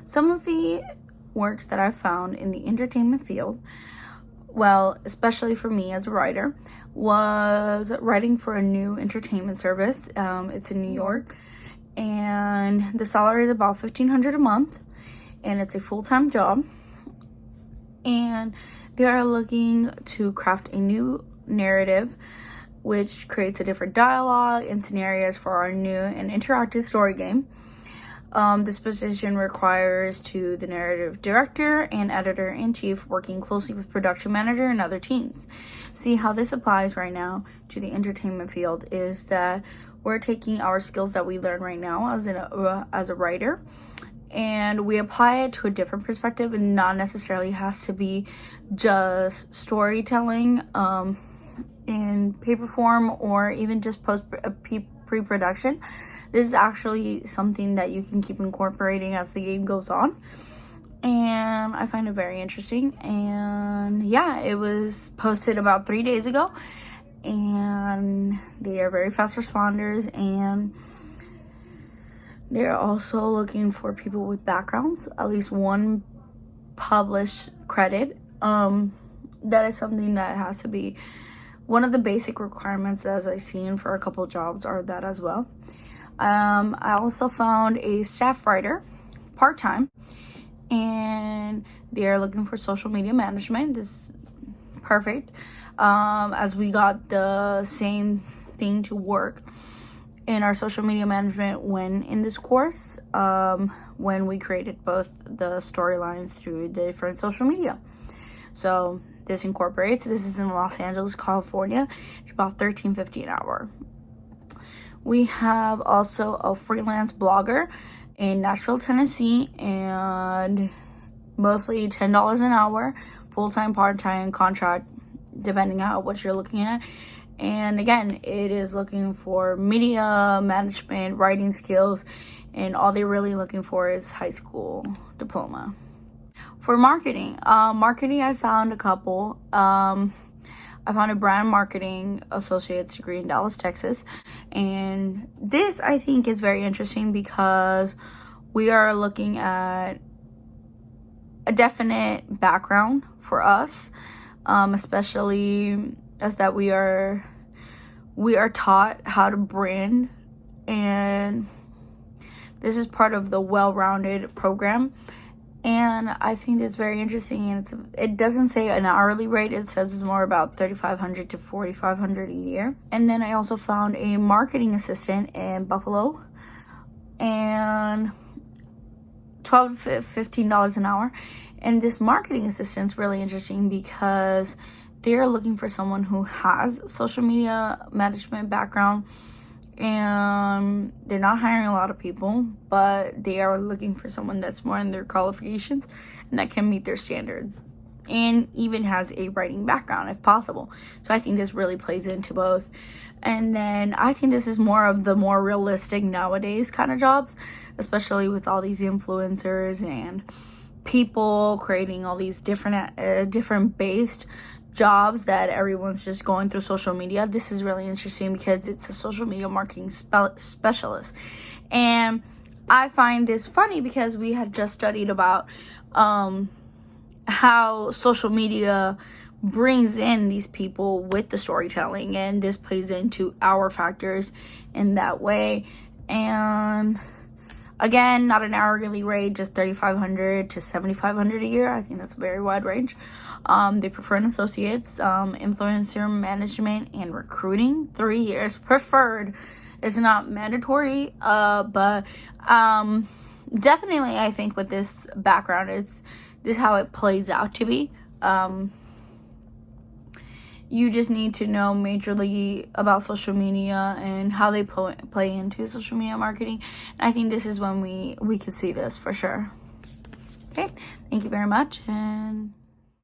Some of the works that I found in the entertainment field, well, especially for me as a writer, was writing for a new entertainment service. It's in New York, and the salary is about $1,500 a month, and it's a full-time job. And they are looking to craft a new narrative which creates a different dialogue and scenarios for our new and interactive story game. This position requires the narrative director and editor-in-chief working closely with production manager and other teams. See how this applies right now to the entertainment field is that we're taking our skills that we learn right now as a writer, and we apply it to a different perspective, and not necessarily has to be just storytelling in paper form or even just pre-production. This is actually something that you can keep incorporating as the game goes on, and I find it very interesting. And yeah, it was posted about 3 days ago, and they are very fast responders, and they're also looking for people with backgrounds, at least one published credit. That is something that has to be one of the basic requirements, as I've seen for a couple jobs, are that as well. I also found a staff writer, part-time, and they are looking for social media management. This is perfect, as we got the same thing to work in our social media management when in this course, when we created both the storylines through the different social media. So this incorporates. This is in Los Angeles, California. It's about $13.50 an hour. We have also a freelance blogger in Nashville, Tennessee, and mostly $10 an hour, full-time, part-time, contract, depending on what you're looking at. And again, it is looking for media management, writing skills, and all they're really looking for is high school diploma. For marketing, I found a couple. I found a brand marketing associate's degree in Dallas, Texas. And this, I think, is very interesting because we are looking at a definite background for us, especially as that we are taught how to brand, and this is part of the well-rounded program. And I think it's very interesting, and it doesn't say an hourly rate. It says it's more about $3,500 to $4,500 a year. And then I also found a marketing assistant in Buffalo, and $12 to $15 an hour. And this marketing assistant is really interesting because they're looking for someone who has social media management background, and they're not hiring a lot of people, but they are looking for someone that's more in their qualifications and that can meet their standards, and even has a writing background if possible. So I think this really plays into both. And then I think this is more of the more realistic nowadays kind of jobs, especially with all these influencers and people creating all these different based jobs that everyone's just going through social media. This is really interesting because it's a social media marketing specialist. And I find this funny because we had just studied about how social media brings in these people with the storytelling, and this plays into our factors in that way. And again, not an hourly rate, just $3,500 to $7,500 a year. I think that's a very wide range. They prefer an associate's, influencer management and recruiting, 3 years preferred. It's not mandatory, but definitely I think with this background, this is how it plays out to be. You just need to know majorly about social media and how they play into social media marketing. And I think this is when we could see this for sure. Okay, thank you very much, and